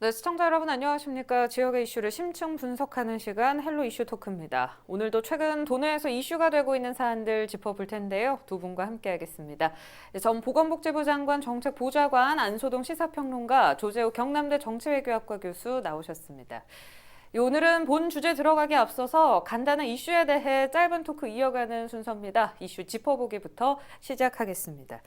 네, 시청자 여러분 안녕하십니까? 지역의 이슈를 심층 분석하는 시간 헬로 이슈 토크입니다. 오늘도 최근 도내에서 이슈가 되고 있는 사안들 짚어볼 텐데요. 두 분과 함께하겠습니다. 전 보건복지부 장관 정책보좌관 안소동 시사평론가 조재욱 경남대 정치외교학과 교수 나오셨습니다. 오늘은 본 주제 들어가기 앞서서 간단한 이슈에 대해 짧은 토크 이어가는 순서입니다. 이슈 짚어보기부터 시작하겠습니다.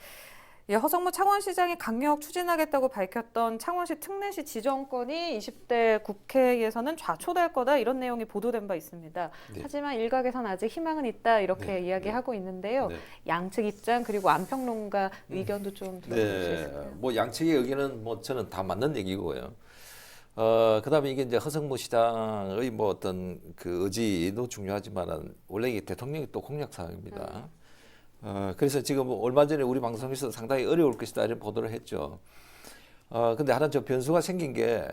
허성무 창원시장이 강력 추진하겠다고 밝혔던 창원시 특례시 지정권이 20대 국회에서는 좌초될 거다 이런 내용이 보도된 바 있습니다. 네. 하지만 일각에선 아직 희망은 있다 이렇게 네. 이야기하고 있는데요. 네. 양측 입장 그리고 안평론가 의견도 좀 들어볼 수 있을까요? 뭐 양측의 의견은 뭐 저는 다 맞는 얘기고요. 그다음에 이게 이제 허성무 시장의 뭐 어떤 그 의지도 중요하지만은 원래 이게 대통령이 또 공약 사항입니다. 그래서 지금 얼마 전에 우리 방송에서 상당히 어려울 것이다 이런 보도를 했죠. 근데 하나 저 변수가 생긴 게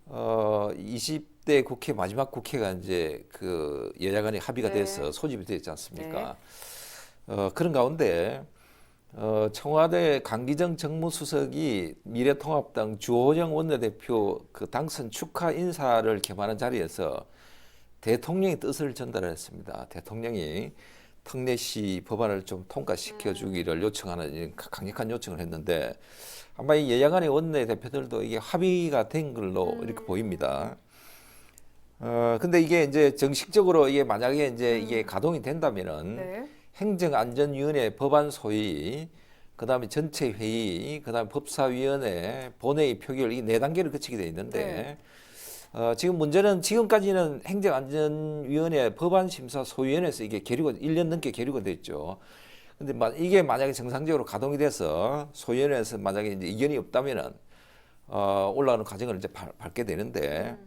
20대 국회 마지막 국회가 이제 그 여야 간에 합의가 돼서 소집이 됐지 않습니까? 그런 가운데 청와대 강기정 정무수석이 미래통합당 주호영 원내대표 그 당선 축하 인사를 겸하는 자리에서 대통령의 뜻을 전달했습니다. 대통령이 특례시 법안을 좀 통과시켜 주기를 요청하는 강력한 요청을 했는데 아마 이 여야 간의 원내대표들도 이게 합의가 된 걸로 이렇게 보입니다. 근데 이게 이제 정식적으로 이게 만약에 이제 이게 가동이 된다면은 행정안전위원회 법안 소위, 그다음에 전체 회의, 그다음에 법사위원회, 본회의 표결 이 네 단계를 거치게 돼 있는데 지금 문제는 지금까지는 행정안전위원회 법안심사소위원회에서 이게 계류가 1년 넘게 계류가 됐죠. 근데 이게 만약에 정상적으로 가동이 돼서 소위원회에서 만약에 이제 이견이 없다면은 올라가는 과정을 이제 밟게 되는데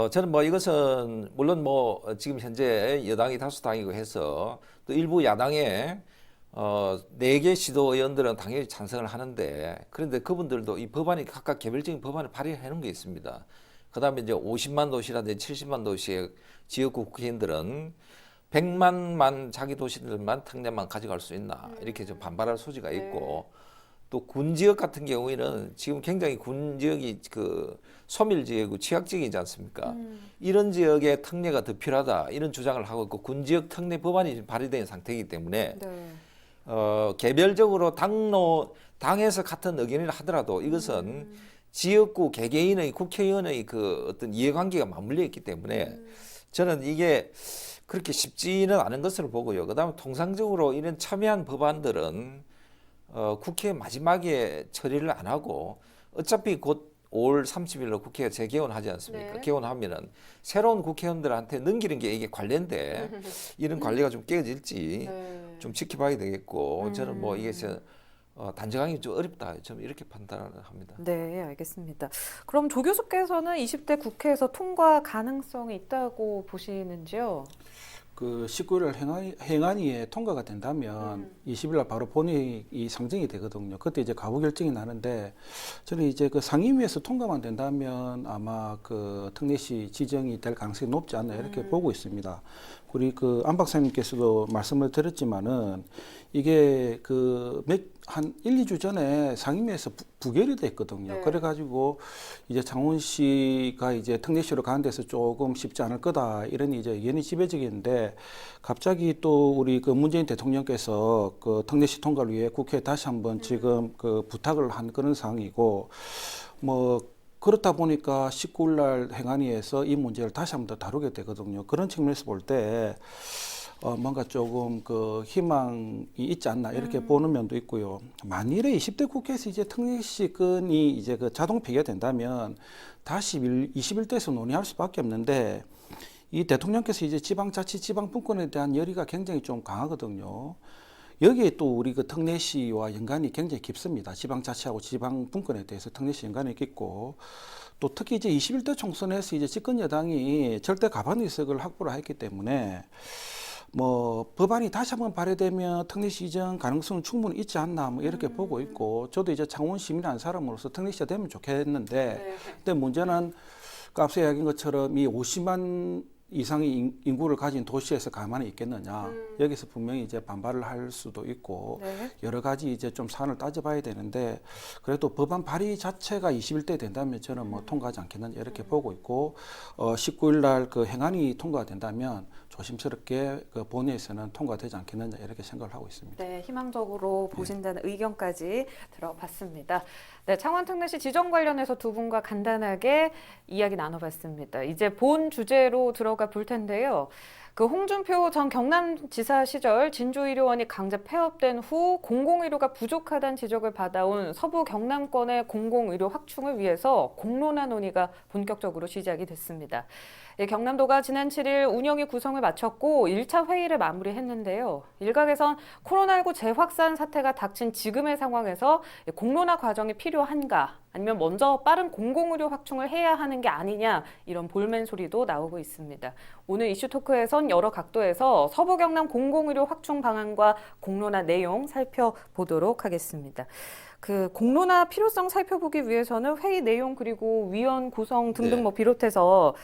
저는 뭐 이것은 물론 뭐 지금 현재 여당이 다수당이고 해서 또 일부 야당의 4개 시도 의원들은 당연히 찬성을 하는데 그런데 그분들도 이 법안이 각각 개별적인 법안을 발의해 놓은 게 있습니다. 그다음에 이제 50만 도시라든지 70만 도시의 지역구 국회의원들은 100만만 자기 도시들만 특례만 가져갈 수 있나 이렇게 좀 반발할 소지가 있고 또 군 지역 같은 경우에는 지금 굉장히 군 지역이 그 소밀 지역이고 취약 지역이지 않습니까? 이런 지역에 특례가 더 필요하다 이런 주장을 하고 있고 군 지역 특례 법안이 발의된 상태이기 때문에 개별적으로 당에서 같은 의견을 하더라도 이것은 지역구 개개인의 국회의원의 그 어떤 이해관계가 맞물려 있기 때문에 저는 이게 그렇게 쉽지는 않은 것으로 보고요. 그다음에 통상적으로 이런 첨예한 법안들은 국회 마지막에 처리를 안 하고 어차피 곧 5월 30일로 국회가 재개원하지 않습니까? 개원하면은 새로운 국회의원들한테 넘기는 게 이게 관례인데 이런 관리가 좀 깨어질지 좀 지켜봐야 되겠고 저는 뭐 이게 단정하기 좀 어렵다. 좀 이렇게 판단을 합니다. 네, 알겠습니다. 그럼 조 교수께서는 20대 국회에서 통과 가능성이 있다고 보시는지요? 그 19일 행안위에 통과가 된다면 20일 날 바로 본회의 상정이 되거든요. 그때 이제 가부 결정이 나는데 저는 이제 그 상임위에서 통과만 된다면 아마 그 특례시 지정이 될 가능성이 높지 않나 이렇게 보고 있습니다. 우리 그 안 박사님께서도 말씀을 드렸지만은 이게 그 한 1, 2주 전에 상임위에서 부결이 됐거든요. 그래가지고 이제 창원시가 이제 특례시로 가는 데서 조금 쉽지 않을 거다 이런 이제 의견이 지배적인데 갑자기 또 우리 그 문재인 대통령께서 그 특례시 통과를 위해 국회에 다시 한번 지금 그 부탁을 한 그런 상황이고 뭐 그렇다 보니까 19일 날 행안위에서 이 문제를 다시 한번 더 다루게 되거든요. 그런 측면에서 볼 때 뭔가 조금 그 희망이 있지 않나 이렇게 보는 면도 있고요. 만일에 20대 국회에서 이제 특례시건이 이제 그 자동 폐기가 된다면 다시 21대에서 논의할 수밖에 없는데 이 대통령께서 이제 지방자치, 지방분권에 대한 열의가 굉장히 좀 강하거든요. 여기에 또 우리 그 특례시와 연관이 굉장히 깊습니다. 지방자치하고 지방분권에 대해서 특례시 연관이 깊고 또 특히 이제 21대 총선에서 이제 집권 여당이 절대 과반 의석을 확보를 했기 때문에 뭐 법안이 다시 한번 발의되면 특례시 이전 가능성은 충분히 있지 않나 뭐 이렇게 보고 있고 저도 이제 창원 시민이라는 사람으로서 특례시가 되면 좋겠는데 근데 문제는 앞서 이야기한 것처럼 이 50만 이상의 인구를 가진 도시에서 가만히 있겠느냐. 여기서 분명히 이제 반발을 할 수도 있고 네. 여러 가지 이제 좀 사안을 따져봐야 되는데 그래도 법안 발의 자체가 20일 때 된다면 저는 뭐 통과하지 않겠느냐 이렇게 보고 있고 19일 날 그 행안이 통과가 된다면 조심스럽게 그 본회의에서는 통과되지 않겠느냐 이렇게 생각을 하고 있습니다. 네, 희망적으로 보신다는 의견까지 들어봤습니다. 네, 창원특례시 지정 관련해서 두 분과 간단하게 이야기 나눠봤습니다. 이제 본 주제로 들어가 볼 텐데요. 그 홍준표 전 경남지사 시절 진주의료원이 강제 폐업된 후 공공의료가 부족하다는 지적을 받아온 서부 경남권의 공공의료 확충을 위해서 공론화 논의가 본격적으로 시작이 됐습니다. 경남도가 지난 7일 운영위 구성을 마쳤고 1차 회의를 마무리했는데요. 일각에선 코로나19 재확산 사태가 닥친 지금의 상황에서 공론화 과정이 필요한가 아니면 먼저 빠른 공공의료 확충을 해야 하는 게 아니냐 이런 볼멘 소리도 나오고 있습니다. 오늘 이슈 토크에선 여러 각도에서 서부 경남 공공의료 확충 방안과 공론화 내용 살펴보도록 하겠습니다. 그 공론화 필요성 살펴보기 위해서는 회의 내용 그리고 위원 구성 등등 네. 뭐 비롯해서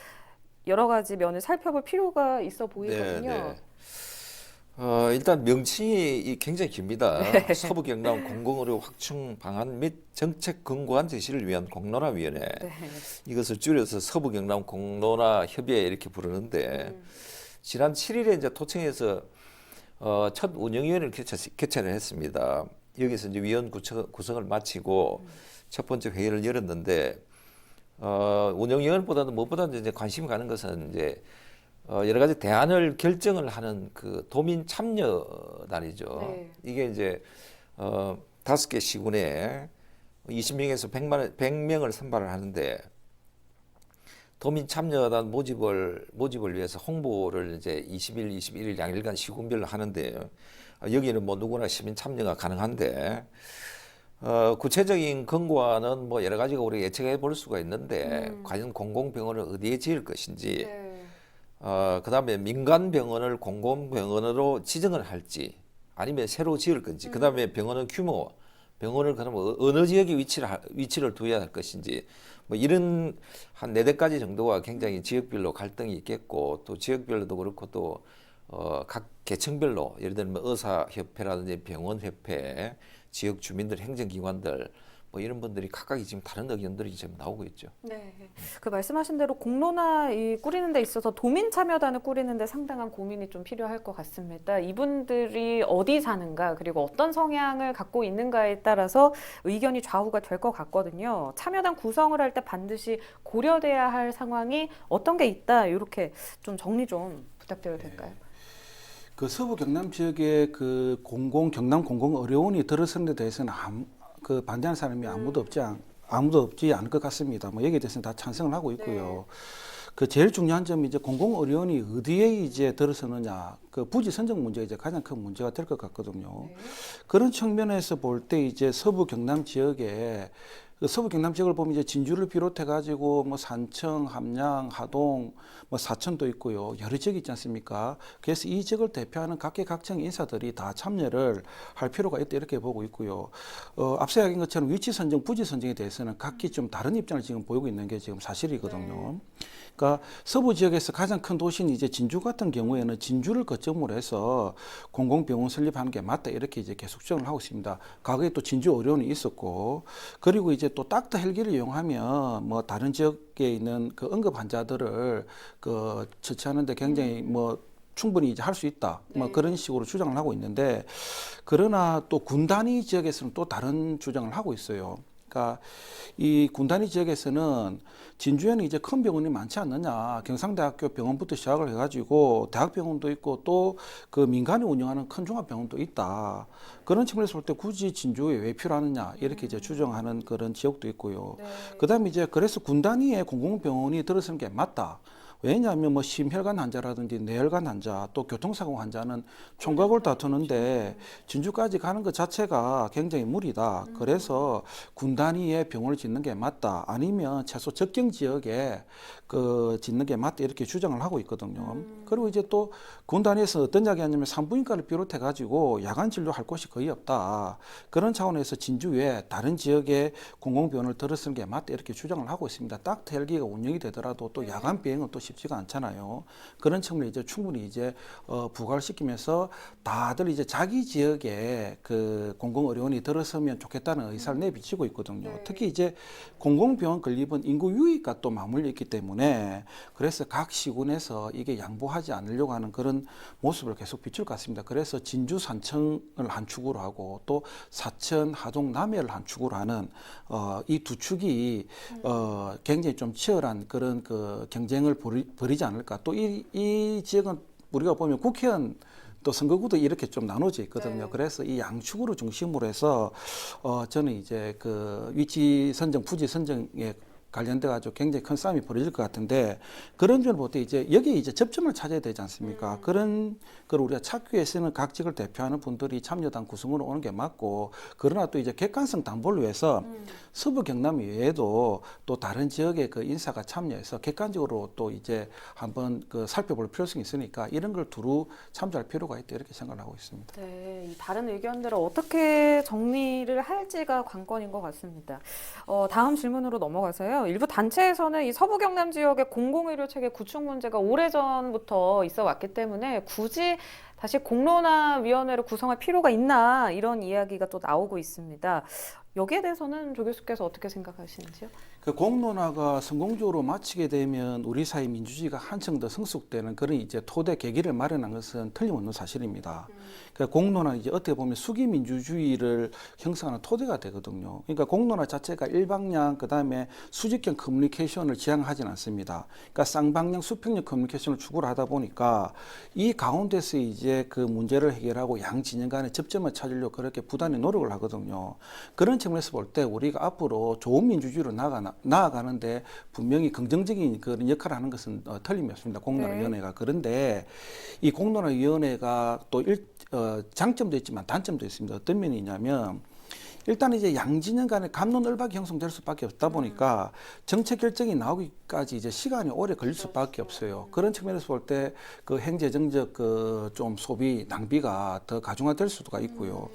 여러 가지 면을 살펴볼 필요가 있어 보이거든요. 네, 네. 일단 명칭이 굉장히 깁니다. 네. 서부 경남 공공의료 확충 방안 및 정책 권고안 제시를 위한 공론화위원회. 네. 이것을 줄여서 서부 경남 공론화 협의회 이렇게 부르는데 지난 7일에 이제 토청에서 첫 운영위원회를 개최를 했습니다. 여기서 이제 위원 구성을 마치고 첫 번째 회의를 열었는데 운영위원보다는 무엇보다도 이제 관심이 가는 것은 이제 여러 가지 대안을 결정을 하는 그 도민 참여단이죠. 네. 이게 이제 5개 시군에 20명에서 100명을 선발을 하는데 도민 참여단 모집을 위해서 홍보를 이제 20일, 21일 양일간 시군별로 하는데 여기는 뭐 누구나 시민 참여가 가능한데 구체적인 권고안은 뭐 여러 가지가 우리가 예측해 볼 수가 있는데 과연 공공병원을 어디에 지을 것인지 네. 그다음에 민간 병원을 공공병원으로 지정을 할지 아니면 새로 지을 건지 그다음에 병원은 규모 병원을 그러면 어느 지역에 위치를 두어야 할 것인지 뭐 이런 한 4가지 정도가 굉장히 지역별로 갈등이 있겠고 또 지역별로도 그렇고 또 각 계층별로 예를 들면 의사협회라든지 병원협회 지역 주민들 행정기관들 뭐 이런 분들이 각각이 지금 다른 의견들이 지금 나오고 있죠. 네. 그 말씀하신 대로 공론화 꾸리는 데 있어서 도민 참여단을 꾸리는 데 상당한 고민이 좀 필요할 것 같습니다. 이분들이 어디 사는가 그리고 어떤 성향을 갖고 있는가에 따라서 의견이 좌우가 될 것 같거든요. 참여단 구성을 할 때 반드시 고려돼야 할 상황이 어떤 게 있다 이렇게 좀 정리 좀 부탁드려도 될까요? 그 서부 경남 지역에 그 경남 공공의료원이 들어서는 데 대해서는 그 반대하는 사람이 아무도 없지 않을 것 같습니다. 뭐 여기에 대해서는 다 찬성을 하고 있고요. 그 제일 중요한 점이 이제 공공의료원이 어디에 이제 들어서느냐, 그 부지 선정 문제가 이제 가장 큰 문제가 될 것 같거든요. 그런 측면에서 볼 때 이제 서부 경남 지역에 그 서부 경남 지역을 보면 이제 진주를 비롯해 가지고 뭐 산청, 함양, 하동, 뭐 사천도 있고요. 여러 지역이 있지 않습니까? 그래서 이 지역을 대표하는 각계각층 인사들이 다 참여를 할 필요가 있다 이렇게 보고 있고요. 앞서 이야기한 것처럼 위치 선정, 부지 선정에 대해서는 각기 좀 다른 입장을 지금 보이고 있는 게 지금 사실이거든요. 그러니까 서부 지역에서 가장 큰 도시는 이제 진주 같은 경우에는 진주를 거점으로 해서 공공병원 설립하는 게 맞다 이렇게 이제 계속 주장을 하고 있습니다. 과거에 또 진주 의료원이 있었고 그리고 이제 또 닥터 헬기를 이용하면 뭐 다른 지역에 있는 그 응급 환자들을 그 처치하는데 굉장히 뭐 충분히 이제 할 수 있다. 뭐 그런 식으로 주장을 하고 있는데 그러나 또 군 단위 지역에서는 또 다른 주장을 하고 있어요. 그러니까 이 군 단위 지역에서는 진주에는 이제 큰 병원이 많지 않느냐. 경상대학교 병원부터 시작을 해가지고 대학병원도 있고 또 그 민간이 운영하는 큰 종합병원도 있다. 그런 측면에서 볼 때 굳이 진주에 왜 필요하느냐 이렇게 이제 주장하는 그런 지역도 있고요. 그다음에 이제 그래서 군 단위의 공공병원이 들어서는 게 맞다. 왜냐하면 뭐 심혈관 환자라든지 뇌혈관 환자 또 교통사고 환자는 총각을 다투는데 진주까지 가는 것 자체가 굉장히 무리다. 그래서 군 단위의 병원을 짓는 게 맞다. 아니면 최소 접경 지역에 그 짓는 게 맞다 이렇게 주장을 하고 있거든요. 그리고 이제 또 군 단위에서 어떤 이야기하냐면 산부인과를 비롯해 가지고 야간 진료할 곳이 거의 없다. 그런 차원에서 진주 외에 다른 지역에 공공병원을 들어서는 게 맞다 이렇게 주장을 하고 있습니다. 닥터 헬기가 운영이 되더라도 또 야간 비행은 또 쉽지가 않잖아요. 그런 측면에 이제 충분히 이제 부과를 시키면서 다들 이제 자기 지역에 그 공공의료원이 들어서면 좋겠다는 의사를 내비치고 있거든요. 네. 특히 이제 공공병원 건립은 인구 유입과 또 맞물려 있기 때문에 그래서 각 시군에서 이게 양보하지 않으려고 하는 그런 모습을 계속 비출 것 같습니다. 그래서 진주 산청을 한 축으로 하고 또 사천, 하동, 남해를 한 축으로 하는 이 두 축이 굉장히 좀 치열한 그런 그 경쟁을 벌이지 않을까. 또 이 지역은 우리가 보면 국회의원 또 선거구도 이렇게 좀 나눠져 있거든요. 네. 그래서 이 양축으로 중심으로 해서 저는 이제 그 위치 선정, 부지 선정에 관련돼 가지고 굉장히 큰 싸움이 벌어질 것 같은데 그런 점을 볼 때 이제 여기에 이제 접점을 찾아야 되지 않습니까? 그런 걸 우리가 찾기 위해서는 각 지역을 대표하는 분들이 참여당 구성으로 오는 게 맞고 그러나 또 이제 객관성 담보를 위해서 서부 경남 외에도 또 다른 지역의 그 인사가 참여해서 객관적으로 또 이제 한번 그 살펴볼 필요성이 있으니까 이런 걸 두루 참조할 필요가 있다 이렇게 생각을 하고 있습니다. 네, 이 다른 의견들을 어떻게 정리를 할지가 관건인 것 같습니다. 다음 질문으로 넘어가서요. 일부 단체에서는 이 서부 경남 지역의 공공의료 체계 구축 문제가 오래전부터 있어 왔기 때문에 굳이 다시 공론화위원회를 구성할 필요가 있나 이런 이야기가 또 나오고 있습니다. 여기에 대해서는 조 교수께서 어떻게 생각하시는지요? 그 공론화가 성공적으로 마치게 되면 우리 사회 민주주의가 한층 더 성숙되는 그런 이제 토대 계기를 마련한 것은 틀림없는 사실입니다. 그 공론화 이제 어떻게 보면 수기 민주주의를 형성하는 토대가 되거든요. 그러니까 공론화 자체가 일방향 그다음에 수직형 커뮤니케이션을 지향하지는 않습니다. 그러니까 쌍방향 수평적 커뮤니케이션을 추구를 하다 보니까 이 가운데서 이제 그 문제를 해결하고 양 진영 간의 접점을 찾으려고 그렇게 부단히 노력을 하거든요. 그런 측면에서 볼 때 우리가 앞으로 좋은 민주주의로 나아가는데 분명히 긍정적인 그런 역할을 하는 것은 틀림이 없습니다. 공론화위원회가. 그런데 이 공론화위원회가 또 장점도 있지만 단점도 있습니다. 어떤 면이 있냐면 일단 이제 양진영 간의 갑론을박이 형성될 수밖에 없다 보니까 정책 결정이 나오기까지 이제 시간이 오래 걸릴 수밖에 없어요. 그런 측면에서 볼 때 그 행재정적 그 좀 소비 낭비가 더 가중화될 수가 있고요.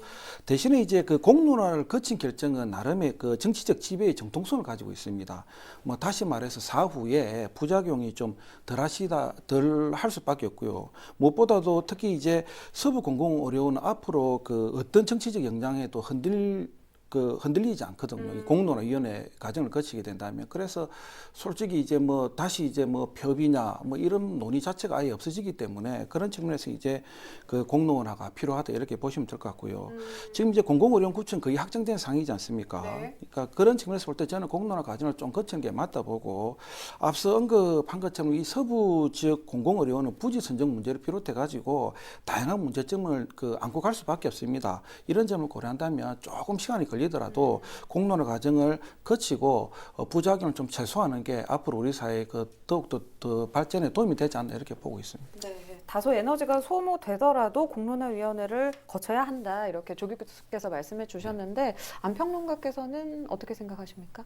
대신에 이제 그 공론화를 거친 결정은 나름의 그 정치적 지배의 정통성을 가지고 있습니다. 뭐 다시 말해서 사후에 부작용이 좀 덜 할 수밖에 없고요. 무엇보다도 특히 이제 서부 공공의료원은 앞으로 그 어떤 정치적 영향에도 흔들리지 않거든요. 이 공론화위원회 과정을 거치게 된다면. 그래서 솔직히 이제 뭐 다시 이제 뭐 협의냐 뭐 이런 논의 자체가 아예 없어지기 때문에 그런 측면에서 이제 그 공론화가 필요하다 이렇게 보시면 될 것 같고요. 지금 이제 공공의료원 구축은 거의 확정된 상이지 않습니까? 네. 그러니까 그런 측면에서 볼 때 저는 공론화 과정을 좀 거치는 게 맞다 보고 앞서 언급한 것처럼 이 서부 지역 공공의료원은 부지 선정 문제를 비롯해 가지고 다양한 문제점을 그 안고 갈 수밖에 없습니다. 이런 점을 고려한다면 조금 시간이 걸리더라도 공론화 과정을 거치고 부작용을 좀 최소화하는 게 앞으로 우리 사회의 그 더욱더 더 발전에 도움이 되지 않나 이렇게 보고 있습니다. 네, 다소 에너지가 소모되더라도 공론화위원회를 거쳐야 한다 이렇게 조 교수께서 말씀해 주셨는데 안평론가께서는 어떻게 생각하십니까?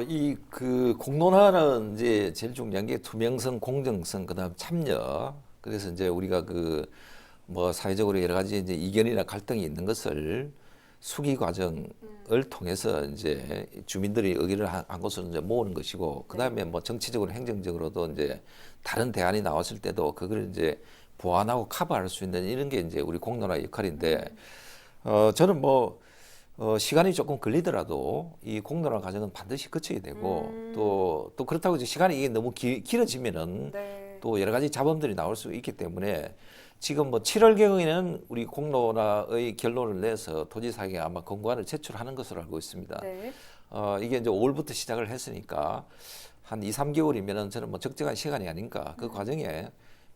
이 그 공론화는 이제 제일 중요한 게 투명성, 공정성, 그다음 참여. 그래서 이제 우리가 그 뭐 사회적으로 여러 가지 이제 이견이나 갈등이 있는 것을 수기 과정을 통해서 이제 주민들이 의견을 한 곳으로 이제 모으는 것이고, 그다음에 뭐 정치적으로 행정적으로도 이제 다른 대안이 나왔을 때도 그걸 이제 보완하고 커버할 수 있는 이런 게 이제 우리 공론화의 역할인데, 저는 뭐 시간이 조금 걸리더라도 이 공론화 과정은 반드시 거쳐야 되고, 또 그렇다고 이제 시간이 이게 너무 길어지면은 네. 또 여러 가지 잡음들이 나올 수 있기 때문에 지금 뭐 7월경에는 우리 공론화의 결론을 내서 도지사에게 아마 권고안을 제출하는 것으로 알고 있습니다. 네. 이게 이제 5월부터 시작을 했으니까 한 2, 3개월이면은 저는 뭐 적정한 시간이 아닌가. 그 과정에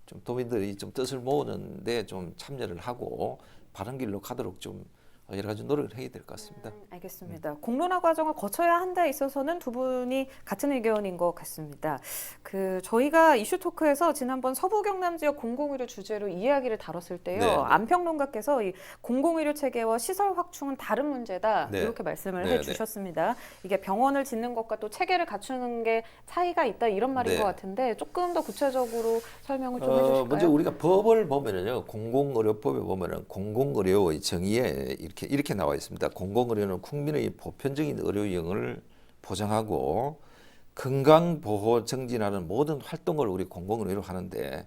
좀 도민들이 좀 뜻을 모으는데 좀 참여를 하고 바른 길로 가도록 좀 여러 가지 노력을 해야 될 것 같습니다. 알겠습니다. 공론화 과정을 거쳐야 한데 있어서는 두 분이 같은 의견인 것 같습니다. 저희가 이슈 토크에서 지난번 서부 경남 지역 공공의료 주제로 이야기를 다뤘을 때요. 네, 네. 안평론가께서 이 공공의료 체계와 시설 확충은 다른 문제다 네. 이렇게 말씀을 네, 해주셨습니다. 이게 병원을 짓는 것과 또 체계를 갖추는 게 차이가 있다 이런 말인 네. 것 같은데 조금 더 구체적으로 설명을 좀 해주실까요? 먼저 우리가 법을 보면은요, 공공의료법에 보면은 공공의료의 정의에 이렇게 나와 있습니다. 공공의료는 국민의 보편적인 의료 이용을 보장하고 건강 보호 정진하는 모든 활동을 우리 공공의료로 하는데,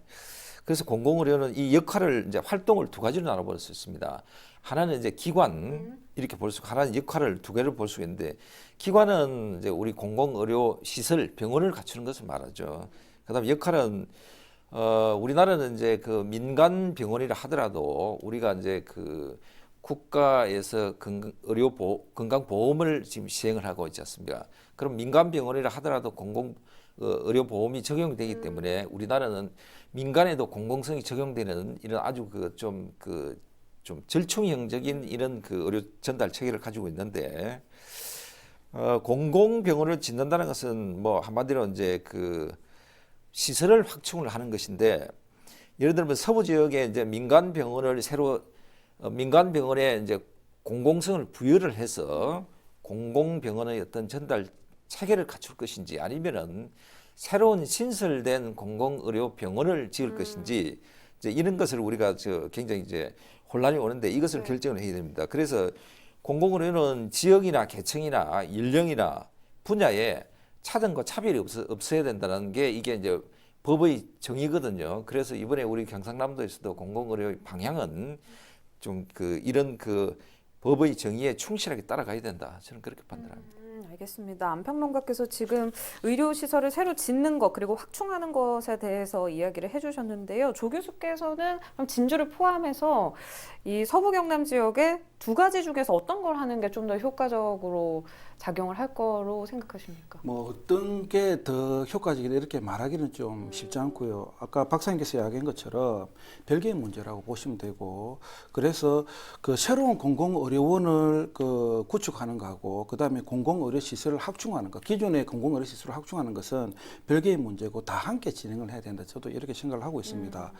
그래서 공공의료는 이 역할을 이제 활동을 두 가지로 나눠볼 수 있습니다. 하나는 이제 기관 이렇게 볼 수, 하나는 역할을 두 개를 볼 수 있는데, 기관은 이제 우리 공공의료 시설 병원을 갖추는 것을 말하죠. 그다음에 역할은 우리나라는 이제 그 민간 병원이라 하더라도 우리가 이제 그 국가에서 건강보험을 지금 시행을 하고 있지 않습니까? 그럼 민간 병원이라 하더라도 의료보험이 적용되기 때문에 우리나라는 민간에도 공공성이 적용되는 이런 아주 좀 절충형적인 이런 그 의료 전달 체계를 가지고 있는데, 공공병원을 짓는다는 것은 뭐 한마디로 이제 그 시설을 확충을 하는 것인데, 예를 들면 서부 지역에 이제 민간 병원을 민간 병원에 이제 공공성을 부여를 해서 공공병원의 어떤 전달 체계를 갖출 것인지, 아니면은 새로운 신설된 공공의료병원을 지을 것인지, 이제 이런 것을 우리가 굉장히 이제 혼란이 오는데 이것을 결정을 해야 됩니다. 그래서 공공의료는 지역이나 계층이나 연령이나 분야에 차등과 차별이 없어야 된다는 게 이게 이제 법의 정의거든요. 그래서 이번에 우리 경상남도에서도 공공의료 방향은 좀 이런 법의 정의에 충실하게 따라가야 된다. 저는 그렇게 판단합니다. 알겠습니다. 안평론가께서 지금 의료시설을 새로 짓는 것 그리고 확충하는 것에 대해서 이야기를 해주셨는데요. 조 교수께서는 그럼 진주를 포함해서 이 서부 경남 지역에 두 가지 중에서 어떤 걸 하는 게 좀 더 효과적으로 작용을 할 거로 생각하십니까? 뭐 어떤 게 더 효과적이다 이렇게 말하기는 좀 쉽지 않고요. 아까 박사님께서 이야기한 것처럼 별개의 문제라고 보시면 되고, 그래서 그 새로운 공공의료원을 구축하는 거하고 그다음에 공공의료시설을 확충하는 것, 기존의 공공의료시설을 확충하는 것은 별개의 문제고 다 함께 진행을 해야 된다. 저도 이렇게 생각을 하고 있습니다.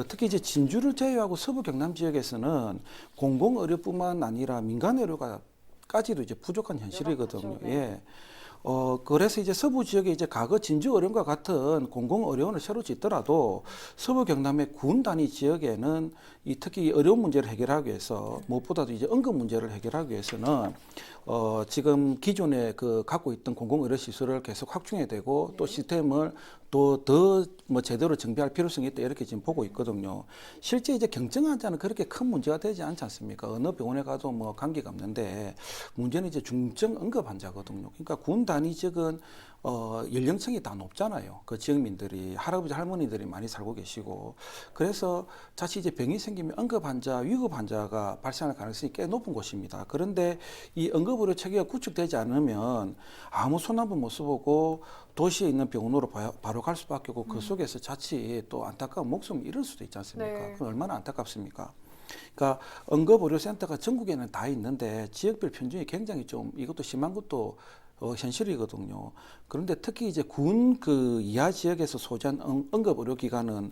특히 이제 진주를 제외하고 서부 경남 지역에서는 공공의료뿐만 아니라 민간의료가 까지도 이제 부족한 현실이거든요. 네. 예. 그래서 이제 서부 지역에 이제 과거 진주의료원과 같은 공공의료원을 새로 짓더라도 서부 경남의 군 단위 지역에는 특히 의료 문제를 해결하기 위해서 무엇보다도 이제 응급 문제를 해결하기 위해서는 지금 기존에 갖고 있던 공공의료 시설을 계속 확충해야 되고 또 시스템을 또 더 뭐 제대로 정비할 필요성이 있다 이렇게 지금 보고 있거든요. 실제 이제 경증환자는 그렇게 큰 문제가 되지 않지 않습니까? 어느 병원에 가도 뭐 관계가 없는데 문제는 이제 중증 응급 환자거든요. 그러니까 군 단위 지역은 연령층이 다 높잖아요. 그 지역민들이 할아버지 할머니들이 많이 살고 계시고, 그래서 자칫 이제 병이 생기면 응급 환자, 위급 환자가 발생할 가능성이 꽤 높은 곳입니다. 그런데 이 응급의료 체계가 구축되지 않으면 아무 손 한 번 못 써보고 도시에 있는 병원으로 바로 갈 수밖에 없고 그 속에서 자칫 또 안타까운 목숨을 잃을 수도 있지 않습니까? 네. 그럼 얼마나 안타깝습니까? 그러니까 응급의료센터가 전국에는 다 있는데 지역별 편중이 굉장히 좀 이것도 심한 것도 현실이거든요. 그런데 특히 이제 군 이하 지역에서 소재한 응급의료기관은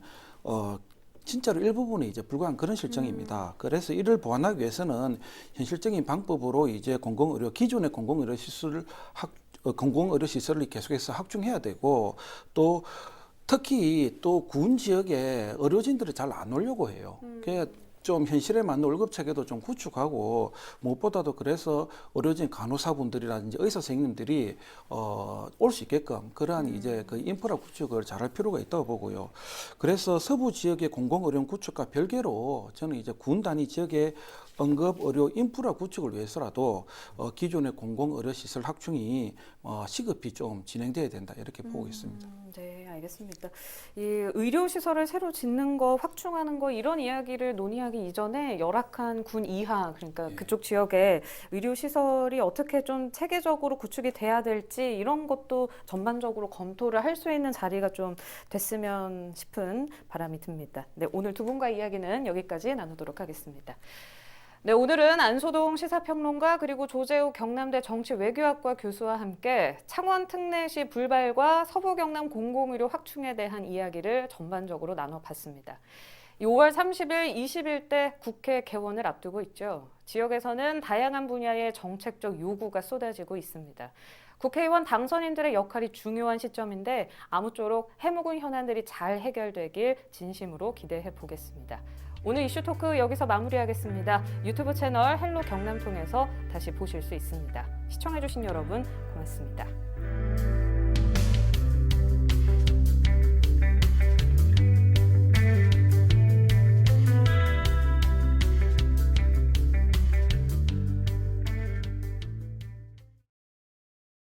진짜로 일부분에 이제 불과한 그런 실정입니다. 그래서 이를 보완하기 위해서는 현실적인 방법으로 이제 기존의 공공의료 시설을 계속해서 확충해야 되고, 또 특히 또 군 지역에 의료진들이 잘 안 오려고 해요. 좀 현실에 맞는 월급 체계도 좀 구축하고, 무엇보다도 그래서 의료진 간호사분들이라든지 의사 선생님들이 올 수 있게끔 그러한 이제 인프라 구축을 잘할 필요가 있다고 보고요. 그래서 서부 지역의 공공의료원 구축과 별개로 저는 이제 군 단위 지역의 응급의료 인프라 구축을 위해서라도 기존의 공공의료시설 확충이 시급히 좀 진행돼야 된다 이렇게 보고 있습니다. 네, 알겠습니다. 이 의료시설을 새로 짓는 거, 확충하는 거 이런 이야기를 논의하기 이전에 열악한 군 이하, 그러니까 그쪽 지역에 의료시설이 어떻게 좀 체계적으로 구축이 돼야 될지 이런 것도 전반적으로 검토를 할 수 있는 자리가 좀 됐으면 싶은 바람이 듭니다. 네, 오늘 두 분과 이야기는 여기까지 나누도록 하겠습니다. 네, 오늘은 안소동 시사평론가 그리고 조재욱 경남대 정치외교학과 교수와 함께 창원 특례시 불발과 서부 경남 공공의료 확충에 대한 이야기를 전반적으로 나눠봤습니다. 5월 30일, 20일 국회 개원을 앞두고 있죠. 지역에서는 다양한 분야의 정책적 요구가 쏟아지고 있습니다. 국회의원 당선인들의 역할이 중요한 시점인데 아무쪼록 해묵은 현안들이 잘 해결되길 진심으로 기대해 보겠습니다. 오늘 이슈 토크 여기서 마무리하겠습니다. 유튜브 채널 헬로 경남 통해서 다시 보실 수 있습니다. 시청해주신 여러분 고맙습니다.